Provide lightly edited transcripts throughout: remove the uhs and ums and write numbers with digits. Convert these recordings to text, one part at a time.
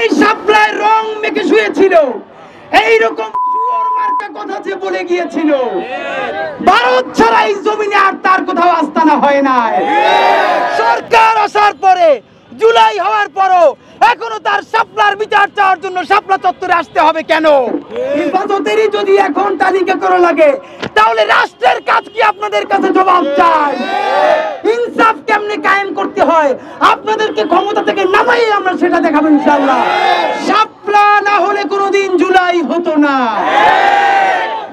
এই শাপলায় রং মেখে শুয়েছিল, এইরকম শুয়োর মার্কা কথা যে বলে গিয়েছিল, ভারত ছাড়া এই জমিনে আর তার কোথাও আস্তানা হয় নাই। সরকার আসার পরে, জুলাই হওয়ার পরও এখনো তার শাপলার বিচার চাওয়ার জন্য শাপলা চত্বরে আসতে হবে কেন? হেফাজতেরই যদি এখন তালিকা করা লাগে, তাহলে রাষ্ট্রের কাজ কি আপনাদের কাছে জবাব চাই? ইনসাফ কেমনে কায়েম করতে হয় আপনাদেরকে ক্ষমতা থেকে নামাই আমরা সেটা দেখাবো ইনশাআল্লাহ। শাপলা না হলে কোনোদিন জুলাই হতো না।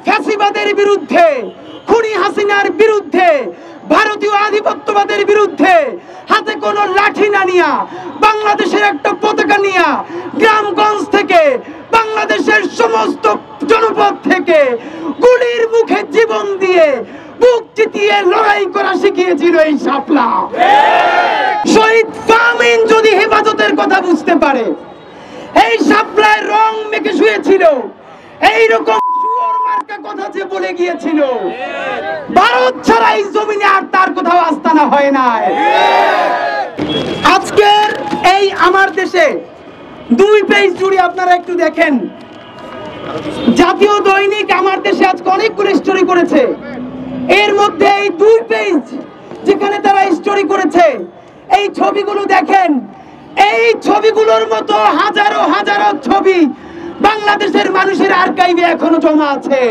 ফ্যাসিবাদের বিরুদ্ধে, খুনি হাসিনার বিরুদ্ধে, ভারতীয় আধিপত্যবাদের বিরুদ্ধে হাতে কোনো লাঠি না নিয়া, বাংলাদেশের একটা পতাকা নিয়া, গ্রামগঞ্জ থেকে, বাংলাদেশের সমস্ত জনপদ থেকে গুলির মুখে জীবন দিয়ে বুক চিতিয়ে লড়াই করা শিখিয়েছিল এই শাপলা। শহীদ ফাহমিন যদি হেফাজতের কথা বুঝতে পারে, এই শাপলায় রং মেখে শুয়েছিল, এইরকম শুয়োর মার্কা কথা যে বলে গিয়েছিল, ভারত ছাড়া এই জমিনে আর তার কোথাও আস্তানা হয় নাই। আজকের এই আমার দেশে 2 পেজ জুড়ে আপনারা একটু দেখেন, জাতীয় দৈনিক আমার দেশে আজকে অনেকগুলো স্টোরি করেছে। এর মধ্যে এই 2 পেজ যেখানে তারা স্টোরি করেছে, এই ছবিগুলো দেখেন। এই ছবিগুলোর মতো হাজারো হাজারো ছবি বাংলাদেশের মানুষের আর্কাইভে এখনো জমা আছে।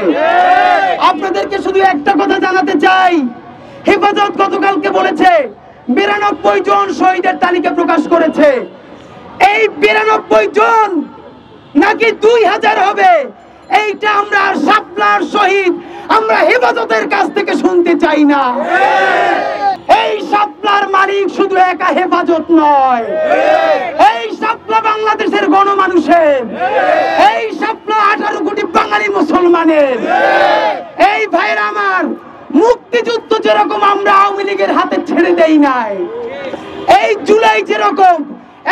আপনাদেরকে শুধু একটা কথা জানাতে চাই, হেফাজত গতকালকে বলেছে 92 জন শহীদের তালিকা প্রকাশ করেছে। এই 92 জন নাকি 2000 হবে, এইটা আমরা শাপলার শহীদ আমরা হেফাজতের কাছ থেকে শুনতে চাই না। এই শাপলার মালিক শুধু একা হেফাজত নয়, এই শাপলা বাংলাদেশের গণমানুষের, এই শাপলা 18 কোটি বাঙালি মুসলমানের। এই ভাইরা আমার, মুক্তিযুদ্ধ যেরকম আমরা আওয়ামী লীগের হাতে ছেড়ে দেই নাই, এই জুলাই যেরকম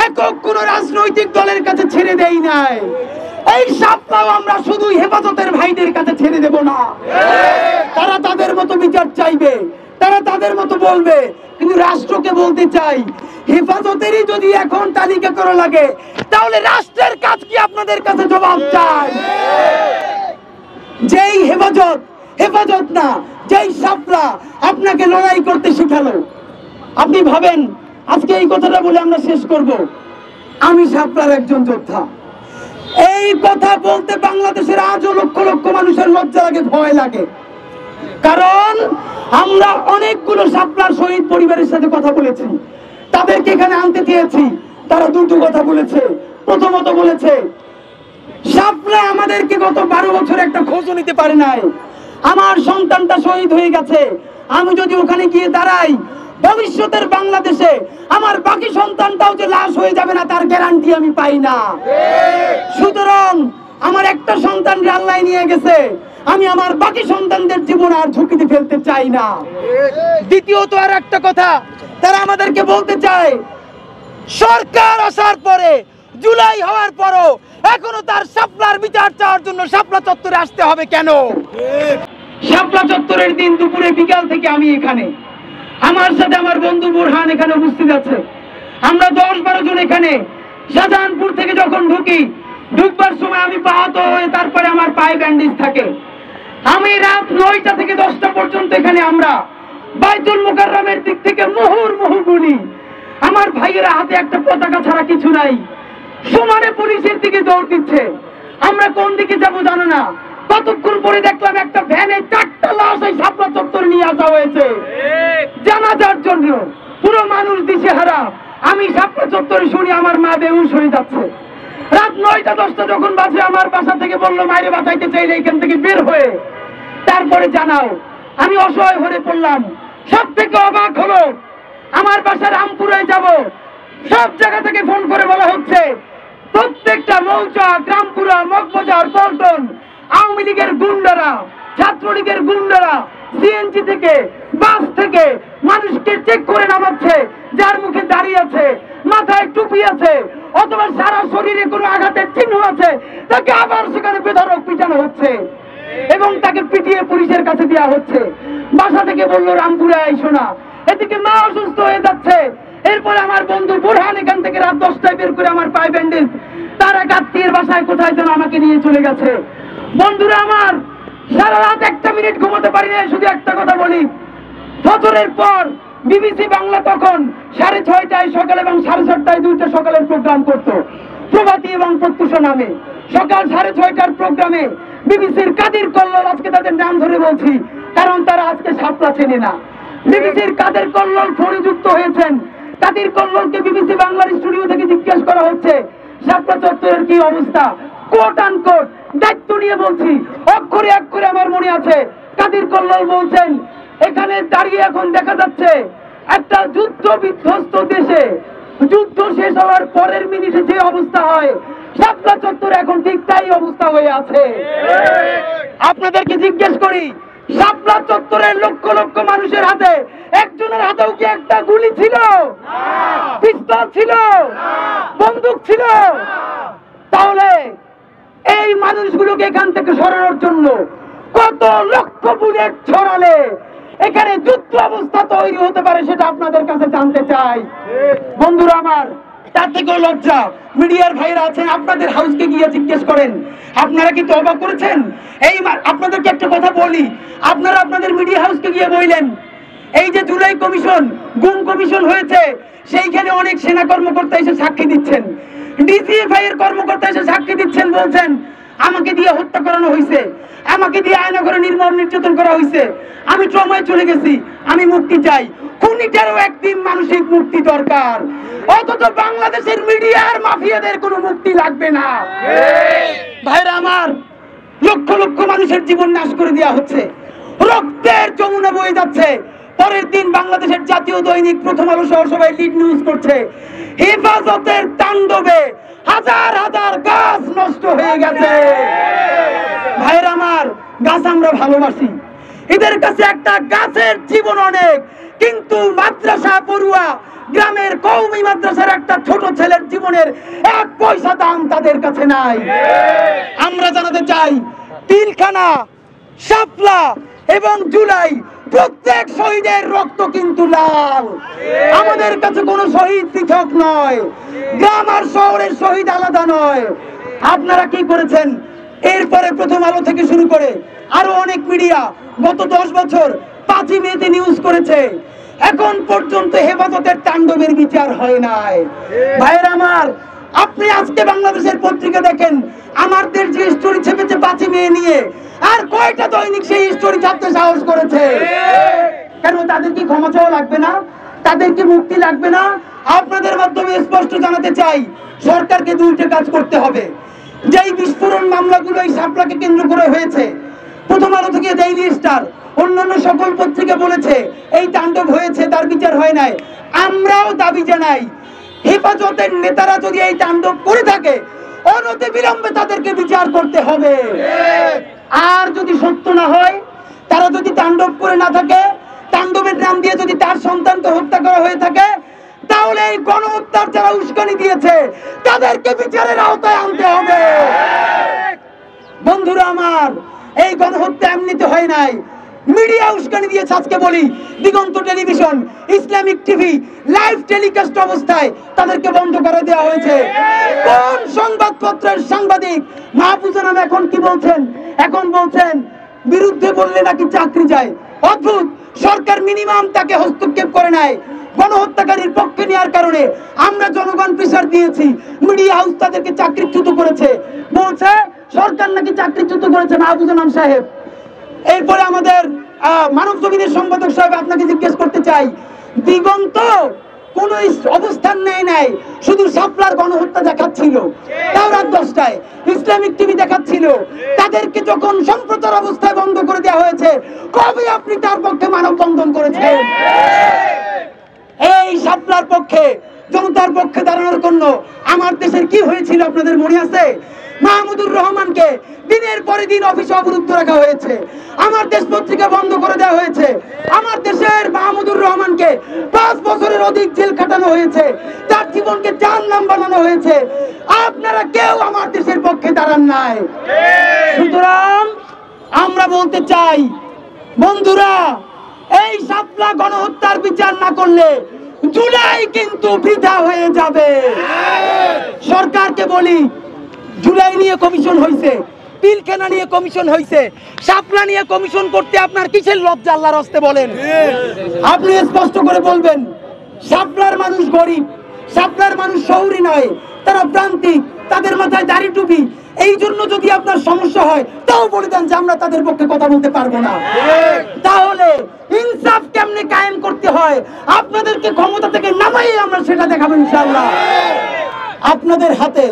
একক কোন রাজনৈতিক দলের কাছে ছেড়ে দেই নাই, এই শাপলাও আমরা শুধু হেফাজতের ভাইদের কাছে ছেড়ে দেব না। তারা তাদের মতো বিচার চাইবে, তারা তাদের মতো বলবে, কিন্তু রাষ্ট্রকে বলতে চাই, হেফাজতেরই যদি এখন তালিকা করা লাগে, তাহলে রাষ্ট্রের কাজ কি আপনাদের কাছে জবাব চাই? যেই হেফাজত, হেফাজত না, যেই শাপলা আপনাকে লড়াই করতে শিখালো। আপনি ভাবেন, আজকে এই কথাটা বলে আমরা শেষ করব, আমি শাপলার একজন যোদ্ধা। এই কথা বলতে বাংলাদেশের আজও লক্ষ লক্ষ মানুষের লজ্জা লাগে, ভয় লাগে। কারণ আমরা অনেকগুলো শাপলার শহীদ পরিবারের সাথে কথা বলেছি, তাদেরকে এখানে আনতে চেয়েছি। তারা দুটো কথা বলেছে। প্রথমত বলেছে, শাপলা আমাদেরকে গত 12 বছর একটা খোঁজও নিতে পারে নাই। আমার সন্তানটা শহীদ হয়ে গেছে, আমি যদি ওখানে গিয়ে দাঁড়াই, ভবিষ্যতের বাংলাদেশে আমার বাকি সন্তানটাও যে লাশ হয়ে যাবে না তার গ্যারান্টি আমি পাই না। সুতরাং আমার একটা সন্তানকে আল্লাহ নিয়ে গেছে, আমি আমার বাকি সন্তানদের জীবন আর ঝুঁকিতে ফেলতে চাই না। দ্বিতীয়ত আর একটা কথা তারা আমাদেরকে বলতে চায়, সরকার আসার পরে, জুলাই হওয়ার পরও এখনো তার শাপলার বিচার চাওয়ার জন্য শাপলা চত্বরে আসতে হবে কেন? শাপলা চত্বরের দিন দুপুরে বিকাল থেকে আমি এখানে, আমার সাথে আমার বন্ধু বুরহান এখানে উপস্থিত আছে। আমরা 10-12 জন এখানে শাহজাহানপুর থেকে যখন ঢুকবার সময় আমি পা হাত হয়ে, তারপরে আমার পায়ে ব্যান্ডেজ থাকে। আমি রাত 9টা থেকে 10টা পর্যন্ত এখানে আমরা বাইতুল মুকাররমের দিক থেকে মুহুর্মুহু গুলি। আমার ভাইয়েরা হাতে একটা পতাকা ছাড়া কিছু নাই, সমানে পুলিশের দিকে দৌড় দিচ্ছে। আমরা কোন দিকে যাব জানো না। কতক্ষণ পরে দেখলাম একটা ভ্যানে 4টা লাশ এই শাপলা চত্বরে নিয়ে আসা হয়েছে জানাজার জন্য। পুরো মানুষ দিশেহারা। আমি শাপলা চত্বরে শুনি আমার মা বেহুশ হয়ে যাচ্ছে। রাত 9টা-10টা যখন বাজে, আমার বাসা থেকে বললো মায়ের বাঁচাইতে চাইলে এখান থেকে বের হয়ে তারপরে জানাও। আমি অসহায় হয়ে পড়লাম। সব থেকে অবাক হলো, আমার বাসা রামপুরে যাব, সব জায়গা থেকে ফোন করে বলা হচ্ছে প্রত্যেকটা মৌচা, গ্রামপুরা, মগবাজার, পল্টন, আওয়ামী লীগের গুন্ডারা, ছাত্রলীগের গুন্ডারা সিএনজি থেকে, বাস থেকে মানুষকে চেক করে নামাচ্ছে। যার মুখে দাড়ি আছে, মাথায় টুপি আছে, অথবা সারা শরীরে কোনো আঘাতের চিহ্ন আছে, তাকে আবার সেখানে বেধড়ক পিটানো হচ্ছে এবং তাকে পিটিয়ে পুলিশের কাছে দেওয়া হচ্ছে। বাসা থেকে বললো রামপুরে আইসো না। এদিকে মা অসুস্থ হয়ে যাচ্ছে। এরপরে আমার বন্ধু বুরহান এখান থেকে রাত 10টায় বের করে আমার পায়ে ব্যান্ডেজ, এক আত্মীয়ের বাসায় কোথায় যেন আমাকে নিয়ে চলে গেছে। বন্ধুরা আমার, সারা রাত একটা মিনিট ঘুমাতে পারি না। শুধু একটা কথা বলি, ফজরের পর বিবিসি বাংলা তখন 6:30টায় সকাল এবং 7:30টায় দুইটা সকালের প্রোগ্রাম করতো, প্রভাতী এবং প্রত্যুষা নামে। সকাল 6:30টার প্রোগ্রামে বিবিসির কাদের কল্লোল, আজকে তাদের নাম ধরে বলছি কারণ তারা আজকে শাপলা চেনে না, বিবিসির কাদের কল্লোল ফোনে যুক্ত হয়েছেন। কাদের কল্লোলকে বিবিসি বাংলার স্টুডিও থেকে জিজ্ঞেস করা হচ্ছে শাপলা চত্বরের কি অবস্থা। কোট আনকোট দায়িত্ব নিয়ে বলছি, অক্ষরে অক্ষরে আমার মনে আছে। কাদের কল্লোল বলছেন, এখানে দাঁড়িয়ে এখন দেখা যাচ্ছে একটা যুদ্ধ বিধ্বস্ত দেশে যুদ্ধ শেষ হওয়ার পরের মিনিটে যে অবস্থা হয়, শাপলা চত্বরে এখন ঠিক তাই অবস্থা হয়ে আছে। আপনাদেরকে জিজ্ঞেস করি, শাপলা চত্বরের লক্ষ লক্ষ মানুষের হাতে একজনের হাতেও কি একটা গুলি ছিল, পিস্তল ছিল, বন্দুক ছিল? তাহলে এই মানুষগুলোকে এখান থেকে সরানোর জন্য কত লক্ষ বুলেট ছড়ালে এখানে যুদ্ধ অবস্থা তৈরি হতে পারে সেটা আপনাদের কাছে জানতে চাই। বন্ধুরা আমার, তার থেকেও লজ্জা মিডিয়ার ভাইরা আছেন, আপনাদের হাউসকে গিয়ে জিজ্ঞেস করেন আপনারা কি তওবা করেছেন। এই আপনাদেরকে একটা কথা বলি, আপনারা আপনাদের মিডিয়া হাউসকে গিয়ে বললেন এই যে জুলাই কমিশন, গুম কমিশন হয়েছে, সেইখানে অনেক সেনা কর্মকর্তা এসে সাক্ষী দিচ্ছেন, ডিজিএফআই এর কর্মকর্তা এসে সাক্ষী দিচ্ছেন, বলছেন আমাকে দিয়ে হত্যা করানো হয়েছে, আমাকে দিয়ে আয়নাঘরে নির্মম নির্যাতন করা হয়েছে, আমি ট্রমায় চলে গেছি, আমি মুক্তি চাই। খুনিটারও একদিন মানসিক মুক্তি দরকার, অথচ বাংলাদেশের মিডিয়ার মাফিয়াদের কোনো মুক্তি লাগবে না। ভাইরা আমার, লক্ষ লক্ষ মানুষের জীবন নাশ করে দেওয়া হচ্ছে, রক্তের যমুনা বয়ে যাচ্ছে। পরের দিন বাংলাদেশের জাতীয় দৈনিক প্রথম আলো সহ সবাই লিড নিউজ করছে, হেফাজতের তাণ্ডবে হাজার হাজার গাছ নষ্ট হয়ে গেছে। ভাইরা আমার, গাছ আমরা ভালোবাসি, এদের কাছে একটা গাছের জীবন অনেক, কিন্তু মাদ্রাসা পড়ুয়া গ্রামের কওমি মাদ্রাসার একটা ছোট ছেলের জীবনের 1 পয়সা দাম তাদের কাছে নাই। আমরা জানাতে চাই, পিলখানা, শাপলা এবং জুলাই প্রত্যেক শহীদের রক্ত কিন্তু লাল। আমাদের কাছে কোনো শহীদ পৃথক নয়, গ্রাম আর শহরের শহীদ আলাদা নয়। আপনারা কি করেছেন? এরপরে প্রথম আলো থেকে শুরু করে আরো অনেক মিডিয়া গত 10 বছর 5ই মেতে নিউজ করেছে, এখন পর্যন্ত হেফাজতের তাণ্ডবের বিচার হয় নাই। ভাইরা আমার, আপনি আজকে বাংলাদেশের পত্রিকা দেখেন, আমার দেশ যে স্টোরি ছেপেছে 5ই মে নিয়ে, আর কয়টা দৈনিক সেই স্টোরি ছাপতে সাহস করেছে? কেন? তাদের কি ক্ষমা চাওয়া লাগবে না? তাদের কি মুক্তি লাগবে না? আপনাদের মাধ্যমে স্পষ্ট জানাতে চাই, সরকারকে 2টা কাজ করতে হবে। যেই বিস্ফোরণ মামলাগুলো এই শাপলাকে কেন্দ্র করে হয়েছে, প্রথম আলো থেকে ডেইলি স্টার, অন্যান্য সকল পত্রিকা বলেছে এই তাণ্ডব হয়েছে, তার বিচার হয় নাই। আমরাও দাবি জানাই, হেফাজতের নেতারা যদি এই তাণ্ডব করে থাকে, অনতি বিলম্বে তাদেরকে বিচার করতে হবে। আর যদি সত্য না হয়, তারা যদি তাণ্ডব করে না থাকে, তাণ্ডবের নাম দিয়ে যদি তার সন্তানকে হত্যা করা হয়ে থাকে, তাহলে এই গণহত্যার যারা উস্কানি দিয়েছে তাদেরকে বিচারের আওতায় আনতে হবে। বন্ধুরা আমার, এই গণহত্যা এমনিতে হয় নাই, মিডিয়া উস্কানি দিয়েছে। আজকে বলি, Diganta television, Islamic TV live telecast অবস্থায় তাদেরকে বন্ধ করে দেওয়া হয়েছে। কোন সংবাদপত্রের সাংবাদিক মাহফুজা নামে এখন কি বলছেন? এখন বলছেন বিরুদ্ধে বললে নাকি চাকরি যায়। অদ্ভুত, সরকার মিনিমাম তাকে হস্তক্ষেপ করে নাই। গণহত্যাকারীর পক্ষে নেওয়ার কারণে আমরা জনগণ প্রেসার দিয়েছি, মিডিয়া হাউস তাদেরকে চাকরিচ্যুত করেছে, বলছে সরকার নাকি চাকরিচ্যুত করেছে মাহফুজা নাম সাহেব। এরপরে আমাদের মানব জমিনের সম্পাদক সাহেব, আপনাকে জিজ্ঞেস করতে চাই, দিগন্ত কোন অবস্থান নেয় নাই, শুধু শাপলার গণহত্যা দেখাচ্ছিল, তাও রাত 10টায় ইসলামিক টিভি দেখাচ্ছিল। তাদেরকে যখন সম্প্রচার অবস্থায় বন্ধ করে দেওয়া হয়েছে, কবে আপনি তার পক্ষে মানববন্ধন করেছেন? এই শাপলার পক্ষে, জনতার পক্ষে দাঁড়ানোর জন্য আমার দেশের কি হয়েছিল আপনাদের মনে আছে? মাহমুদুর রহমানকে দিনের পরে দিন অফিসে অবরুদ্ধ রাখা হয়েছে, আমার দেশ পত্রিকা বন্ধ করে দেওয়া হয়েছে, আমার দেশের মাহমুদুর রহমানকে 5 বছরের অধিক জেল কাটানো হয়েছে, তার জীবনকে জাহান্নাম বানানো হয়েছে। আপনারা কেউ আমার দেশের পক্ষে দাঁড়ান নাই। সুতরাং আমরা বলতে চাই, বন্ধুরা, এই শাপলা গণহত্যার বিচার না করলে জুলাই কিন্তু বৃথা হয়ে যাবে। সরকারকে বলি, জুলাই নিয়ে কমিশন হয়েছে, পিলখানা নিয়ে কমিশন হয়েছে, শাপলা নিয়ে কমিশন করতে আপনার কিসের লজ্জা আল্লাহর হস্তে বলেন? আপনি স্পষ্ট করে বলবেন শাপলার মানুষ গরিব, শাপলার মানুষ শহুরি নয়, তারা প্রান্তিক, তাদের মাথায় দাড়ি টুপি, এই জন্য যদি আপনার সমস্যা হয় তাও বলে দেন যে আমরা তাদের পক্ষে কথা বলতে পারবো না। তাহলে ইনসাফ কেমনে কায়েম করতে হয় আপনাদেরকে ক্ষমতা থেকে নামাই আমরা সেটা দেখাবো ইনশাআল্লাহ। আপনাদের হাতে,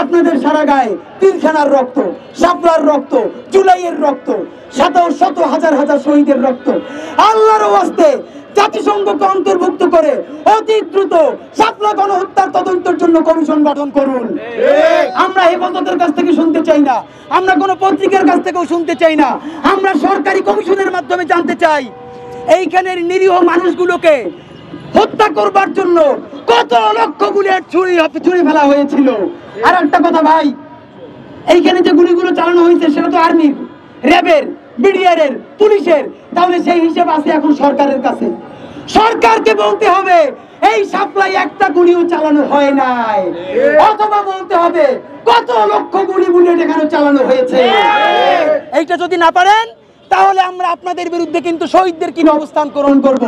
আপনাদের সারা গায়ে পিলখানার রক্ত, শাপলার রক্ত, জুলাইয়ের রক্ত, শত শত হাজার হাজার শহীদের রক্ত। আল্লাহর ওয়াস্তে জাতিসংঘকে অন্তর্ভুক্ত করে অতি দ্রুত শাপলা গণহত্যার তদন্তের জন্য কমিশন গঠন করুন। আমরা হেফাজতের কাছ থেকে শুনতে চাই না, আমরা কোনো পত্রিকার কাছ থেকেও শুনতে চাই না, আমরা সরকারি কমিশনের মাধ্যমে জানতে চাই এইখানের নিরীহ মানুষগুলোকে হত্যা করবার জন্য কত লক্ষ বুলেট ছুঁড়ে ফেলা হয়েছিল। আর একটা কথা ভাই, এইখানে যে গুলিগুলো চালানো হয়েছে সেটা তো আর্মির, র্যাবের, বিডিআরের, পুলিশের, তাহলে সেই হিসেব আছে এখন সরকারের কাছে। সরকারকে বলতে হবে এই শাপলায় একটা গুলিও চালানো হয় নাই, অথবা বলতে হবে কত লক্ষ গুলি বুলেট এখানে চালানো হয়েছে। এইটা যদি না পারেন তাহলে আমরা আপনাদের বিরুদ্ধে কিন্তু শহীদদের কিনে অবস্থান গ্রহণ করব।